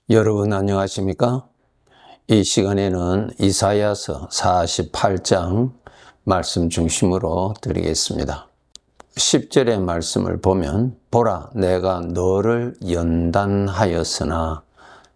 여러분 안녕하십니까? 이 시간에는 이사야서 48장 말씀 중심으로 드리겠습니다. 10절의 말씀을 보면 보라 내가 너를 연단하였으나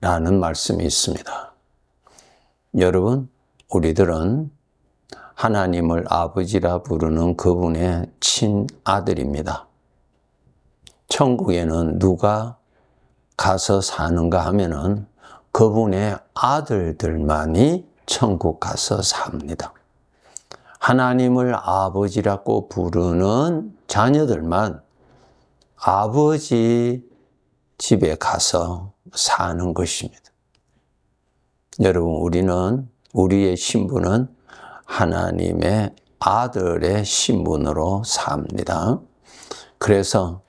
라는 말씀이 있습니다. 여러분 우리들은 하나님을 아버지라 부르는 그분의 친아들입니다. 천국에는 누가 가서 사는가 하면은 그분의 아들들만이 천국 가서 삽니다. 하나님을 아버지라고 부르는 자녀들만 아버지 집에 가서 사는 것입니다. 여러분 우리의 신분은 하나님의 아들의 신분으로 삽니다. 그래서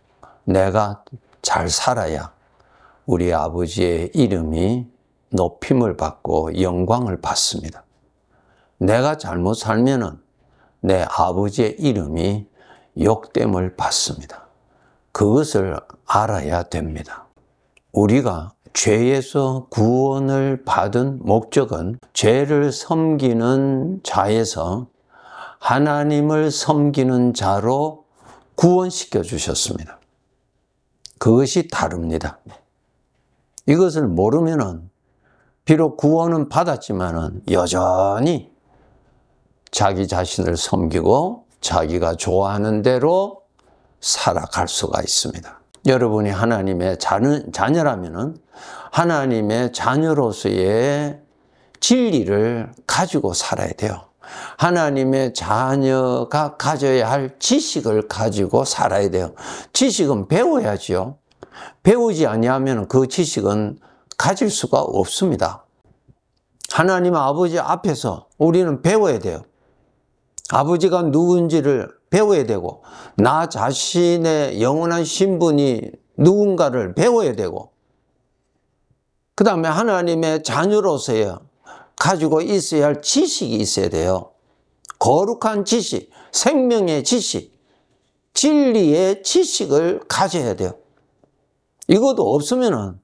내가 잘 살아야 우리 아버지의 이름이 높임을 받고 영광을 받습니다. 내가 잘못 살면은 내 아버지의 이름이 욕됨을 받습니다. 그것을 알아야 됩니다. 우리가 죄에서 구원을 받은 목적은 죄를 섬기는 자에서 하나님을 섬기는 자로 구원시켜 주셨습니다. 그것이 다릅니다. 이것을 모르면은 비록 구원은 받았지만은 여전히 자기 자신을 섬기고 자기가 좋아하는 대로 살아갈 수가 있습니다. 여러분이 하나님의 자녀라면은 하나님의 자녀로서의 진리를 가지고 살아야 돼요. 하나님의 자녀가 가져야 할 지식을 가지고 살아야 돼요. 지식은 배워야지요. 배우지 아니하면 그 지식은 가질 수가 없습니다. 하나님 아버지 앞에서 우리는 배워야 돼요. 아버지가 누군지를 배워야 되고 나 자신의 영원한 신분이 누군가를 배워야 되고 그 다음에 하나님의 자녀로서의 가지고 있어야 할 지식이 있어야 돼요. 거룩한 지식, 생명의 지식, 진리의 지식을 가져야 돼요. 이것도 없으면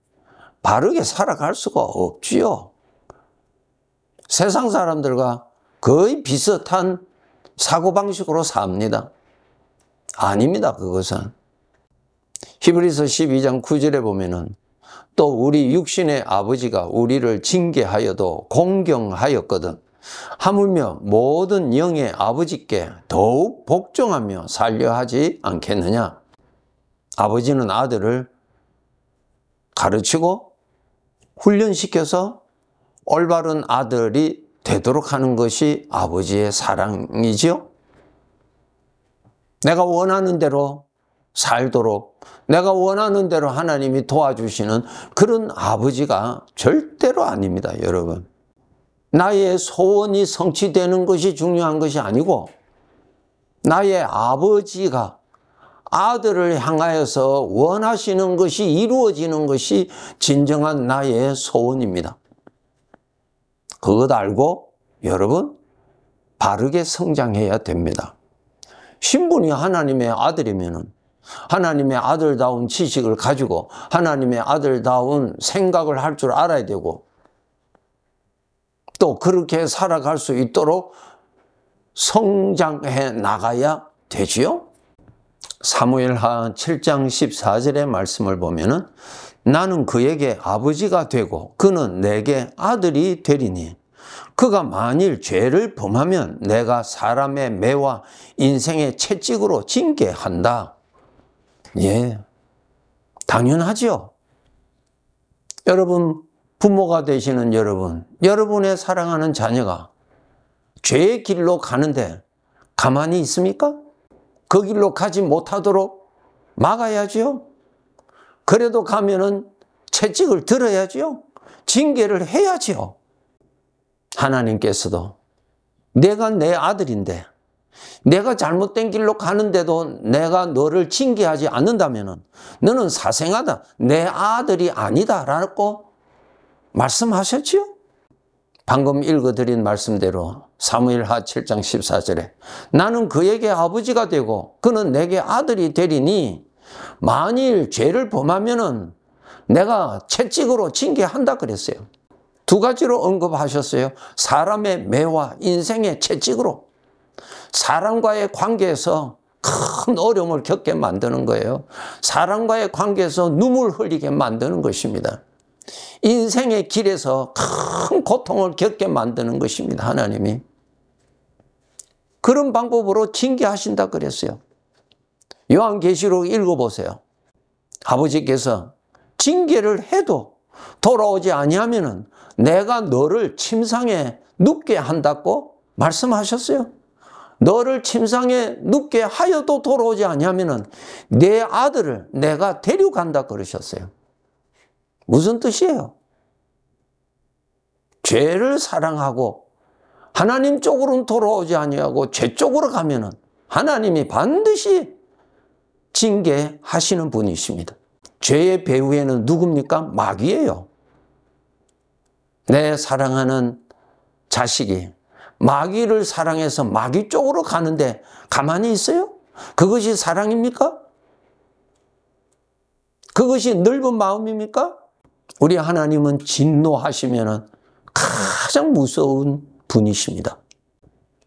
바르게 살아갈 수가 없지요. 세상 사람들과 거의 비슷한 사고방식으로 삽니다. 아닙니다, 그것은. 히브리서 12장 9절에 보면은 또 우리 육신의 아버지가 우리를 징계하여도 공경하였거든. 하물며 모든 영의 아버지께 더욱 복종하며 살려 하지 않겠느냐. 아버지는 아들을 가르치고 훈련시켜서 올바른 아들이 되도록 하는 것이 아버지의 사랑이지요. 내가 원하는 대로 살도록 내가 원하는 대로 하나님이 도와주시는 그런 아버지가 절대로 아닙니다, 여러분. 나의 소원이 성취되는 것이 중요한 것이 아니고 나의 아버지가 아들을 향하여서 원하시는 것이 이루어지는 것이 진정한 나의 소원입니다. 그것 알고 여러분 바르게 성장해야 됩니다. 신분이 하나님의 아들이면은 하나님의 아들다운 지식을 가지고 하나님의 아들다운 생각을 할 줄 알아야 되고 또 그렇게 살아갈 수 있도록 성장해 나가야 되지요. 사무엘하 7장 14절의 말씀을 보면은 나는 그에게 아버지가 되고 그는 내게 아들이 되리니 그가 만일 죄를 범하면 내가 사람의 매와 인생의 채찍으로 징계한다. 예, 당연하죠. 여러분 부모가 되시는 여러분의 사랑하는 자녀가 죄의 길로 가는데 가만히 있습니까? 그 길로 가지 못하도록 막아야지요. 그래도 가면은 채찍을 들어야지요. 징계를 해야지요. 하나님께서도 내가 내 아들인데 내가 잘못된 길로 가는데도 내가 너를 징계하지 않는다면 너는 사생하다. 내 아들이 아니다 라고 말씀하셨지요. 방금 읽어드린 말씀대로 사무엘하 7장 14절에 나는 그에게 아버지가 되고 그는 내게 아들이 되리니 만일 죄를 범하면은 내가 채찍으로 징계한다 그랬어요. 두 가지로 언급하셨어요. 사람의 매와 인생의 채찍으로. 사람과의 관계에서 큰 어려움을 겪게 만드는 거예요. 사람과의 관계에서 눈물 흘리게 만드는 것입니다. 인생의 길에서 큰 고통을 겪게 만드는 것입니다. 하나님이. 그런 방법으로 징계하신다 그랬어요. 요한계시록 읽어보세요. 아버지께서 징계를 해도 돌아오지 아니하면은 내가 너를 침상에 눕게 한다고 말씀하셨어요. 너를 침상에 눕게 하여도 돌아오지 아니하면은 내 아들을 내가 데려간다 그러셨어요. 무슨 뜻이에요? 죄를 사랑하고 하나님 쪽으로는 돌아오지 아니하고 죄 쪽으로 가면은 하나님이 반드시 징계하시는 분이십니다. 죄의 배후에는 누굽니까? 마귀예요. 내 사랑하는 자식이 마귀를 사랑해서 마귀 쪽으로 가는데 가만히 있어요? 그것이 사랑입니까? 그것이 넓은 마음입니까? 우리 하나님은 진노하시면 가장 무서운 분이십니다.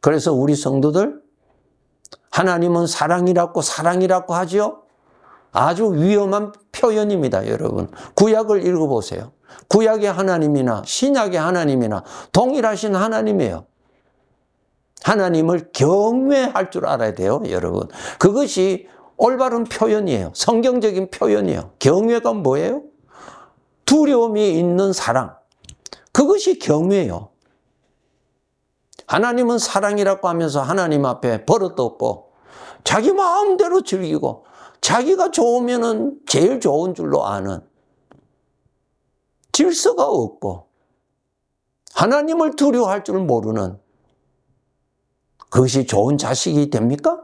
그래서 우리 성도들, 하나님은 사랑이라고 하죠? 아주 위험한 표현입니다, 여러분. 구약을 읽어보세요. 구약의 하나님이나 신약의 하나님이나 동일하신 하나님이에요. 하나님을 경외할 줄 알아야 돼요, 여러분. 그것이 올바른 표현이에요. 성경적인 표현이에요. 경외가 뭐예요? 두려움이 있는 사랑. 그것이 경외예요. 하나님은 사랑이라고 하면서 하나님 앞에 버릇도 없고 자기 마음대로 즐기고 자기가 좋으면은 제일 좋은 줄로 아는 질서가 없고 하나님을 두려워할 줄 모르는 그것이 좋은 자식이 됩니까?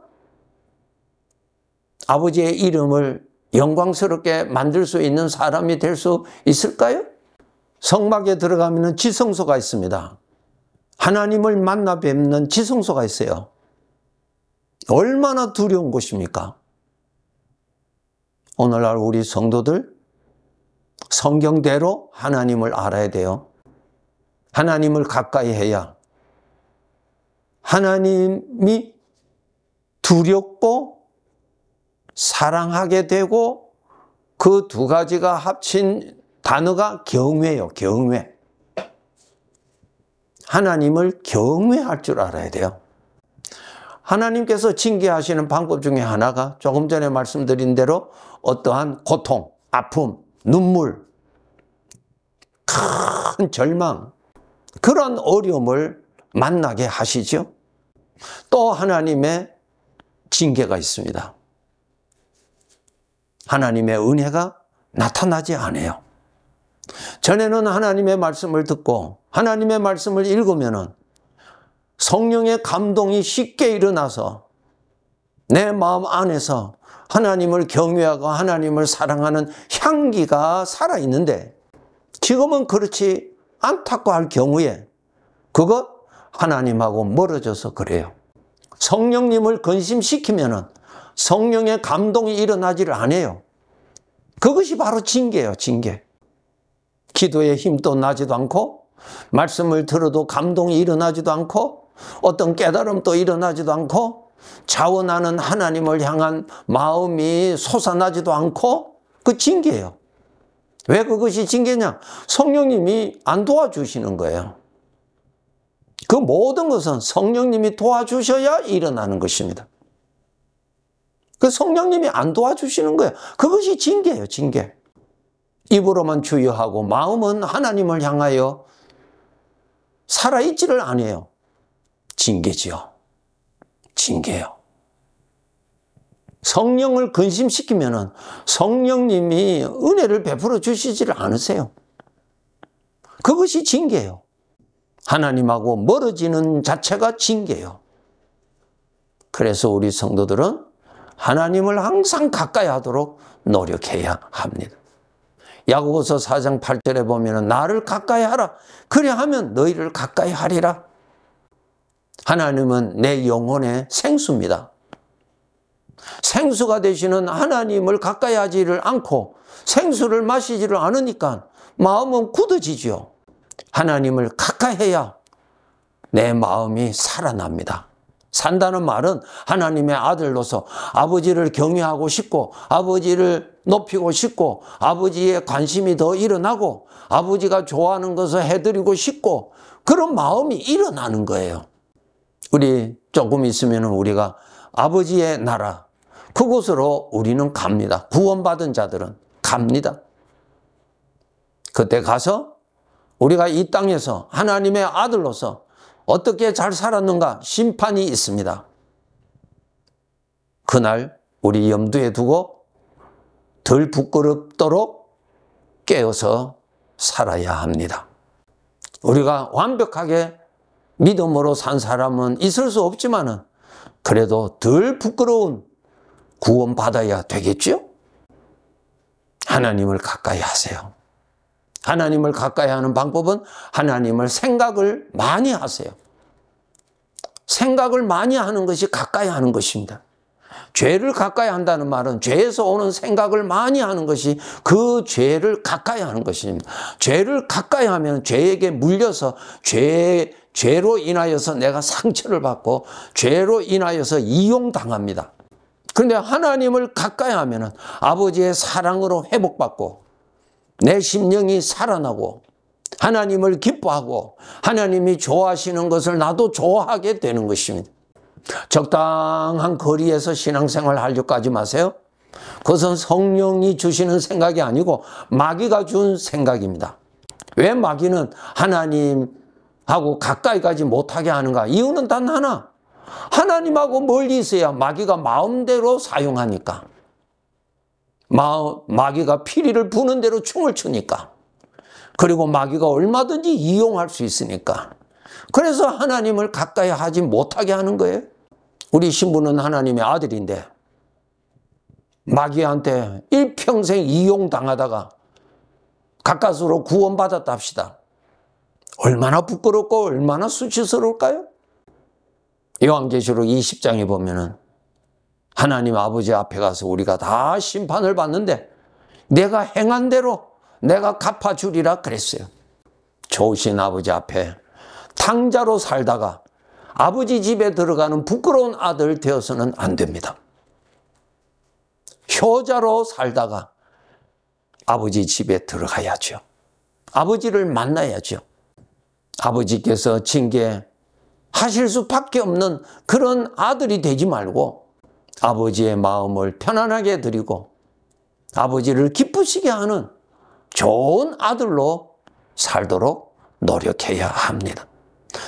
아버지의 이름을 영광스럽게 만들 수 있는 사람이 될 수 있을까요? 성막에 들어가면 지성소가 있습니다. 하나님을 만나 뵙는 지성소가 있어요. 얼마나 두려운 곳입니까? 오늘날 우리 성도들 성경대로 하나님을 알아야 돼요. 하나님을 가까이 해야 하나님이 두렵고 사랑하게 되고 그 두 가지가 합친 단어가 경외예요. 경외. 하나님을 경외할 줄 알아야 돼요. 하나님께서 징계하시는 방법 중에 하나가 조금 전에 말씀드린 대로 어떠한 고통, 아픔, 눈물, 큰 절망, 그런 어려움을 만나게 하시죠. 또 하나님의 징계가 있습니다. 하나님의 은혜가 나타나지 않아요. 전에는 하나님의 말씀을 듣고 하나님의 말씀을 읽으면은 성령의 감동이 쉽게 일어나서 내 마음 안에서 하나님을 경외하고 하나님을 사랑하는 향기가 살아있는데 지금은 그렇지 않다고 할 경우에 그것 하나님하고 멀어져서 그래요. 성령님을 근심시키면은 성령의 감동이 일어나지를 않아요. 그것이 바로 징계예요, 징계. 기도의 힘도 나지도 않고 말씀을 들어도 감동이 일어나지도 않고 어떤 깨달음도 일어나지도 않고 자원하는 하나님을 향한 마음이 솟아나지도 않고 그 징계예요. 왜 그것이 징계냐? 성령님이 안 도와주시는 거예요. 그 모든 것은 성령님이 도와주셔야 일어나는 것입니다. 그 성령님이 안 도와주시는 거예요. 그것이 징계예요, 징계. 입으로만 주여하고 마음은 하나님을 향하여 살아있지를 않아요. 징계지요. 징계요. 성령을 근심시키면은 성령님이 은혜를 베풀어 주시지를 않으세요. 그것이 징계예요. 하나님하고 멀어지는 자체가 징계예요. 그래서 우리 성도들은 하나님을 항상 가까이 하도록 노력해야 합니다. 야고보서 4장 8절에 보면 나를 가까이 하라. 그래 하면 너희를 가까이 하리라. 하나님은 내 영혼의 생수입니다. 생수가 되시는 하나님을 가까이 하지를 않고 생수를 마시지를 않으니까 마음은 굳어지지요. 하나님을 가까이 해야 내 마음이 살아납니다. 산다는 말은 하나님의 아들로서 아버지를 경외하고 싶고 아버지를 높이고 싶고 아버지의 관심이 더 일어나고 아버지가 좋아하는 것을 해드리고 싶고 그런 마음이 일어나는 거예요. 우리 조금 있으면 우리가 아버지의 나라 그곳으로 우리는 갑니다. 구원받은 자들은 갑니다. 그때 가서 우리가 이 땅에서 하나님의 아들로서 어떻게 잘 살았는가 심판이 있습니다. 그날 우리 염두에 두고 덜 부끄럽도록 깨어서 살아야 합니다. 우리가 완벽하게 믿음으로 산 사람은 있을 수 없지만은 그래도 덜 부끄러운 구원받아야 되겠죠? 하나님을 가까이 하세요. 하나님을 가까이 하는 방법은 하나님을 생각을 많이 하세요. 생각을 많이 하는 것이 가까이 하는 것입니다. 죄를 가까이 한다는 말은 죄에서 오는 생각을 많이 하는 것이 그 죄를 가까이 하는 것입니다. 죄를 가까이 하면 죄에게 물려서 죄로 인하여서 내가 상처를 받고 죄로 인하여서 이용당합니다. 그런데 하나님을 가까이 하면 아버지의 사랑으로 회복받고 내 심령이 살아나고 하나님을 기뻐하고 하나님이 좋아하시는 것을 나도 좋아하게 되는 것입니다. 적당한 거리에서 신앙생활 하려고 하지 마세요. 그것은 성령이 주시는 생각이 아니고 마귀가 준 생각입니다. 왜 마귀는 하나님하고 가까이 가지 못하게 하는가? 이유는 단 하나. 하나님하고 멀리 있어야 마귀가 마음대로 사용하니까. 마귀가 피리를 부는 대로 춤을 추니까. 그리고 마귀가 얼마든지 이용할 수 있으니까. 그래서 하나님을 가까이 하지 못하게 하는 거예요. 우리 신부는 하나님의 아들인데 마귀한테 일평생 이용당하다가 가까스로 구원받았다 합시다. 얼마나 부끄럽고 얼마나 수치스러울까요? 요한계시록 20장에 보면은 하나님 아버지 앞에 가서 우리가 다 심판을 받는데 내가 행한 대로 내가 갚아주리라 그랬어요. 좋으신 아버지 앞에 탕자로 살다가 아버지 집에 들어가는 부끄러운 아들 되어서는 안 됩니다. 효자로 살다가 아버지 집에 들어가야죠. 아버지를 만나야죠. 아버지께서 징계하실 수밖에 없는 그런 아들이 되지 말고 아버지의 마음을 편안하게 드리고 아버지를 기쁘시게 하는 좋은 아들로 살도록 노력해야 합니다.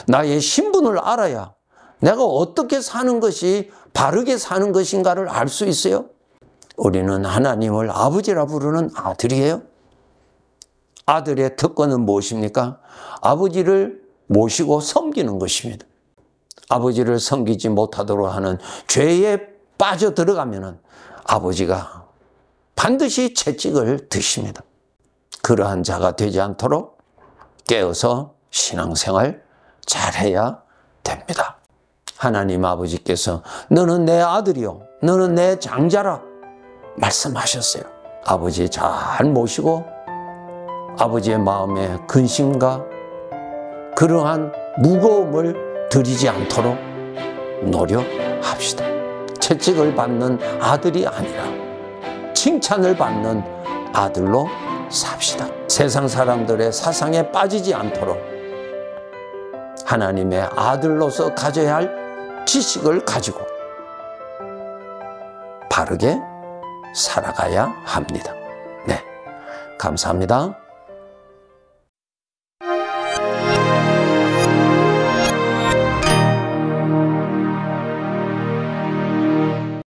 나의 신분을 알아야 내가 어떻게 사는 것이 바르게 사는 것인가를 알 수 있어요. 우리는 하나님을 아버지라 부르는 아들이에요. 아들의 특권은 무엇입니까? 아버지를 모시고 섬기는 것입니다. 아버지를 섬기지 못하도록 하는 죄에 빠져 들어가면 아버지가 반드시 채찍을 드십니다. 그러한 자가 되지 않도록 깨어서 신앙생활 잘해야 됩니다. 하나님 아버지께서 너는 내 아들이요 너는 내 장자라 말씀하셨어요. 아버지 잘 모시고 아버지의 마음에 근심과 그러한 무거움을 드리지 않도록 노력합시다. 채찍을 받는 아들이 아니라 칭찬을 받는 아들로 삽시다. 세상 사람들의 사상에 빠지지 않도록 하나님의 아들로서 가져야 할 지식을 가지고 바르게 살아가야 합니다. 네, 감사합니다.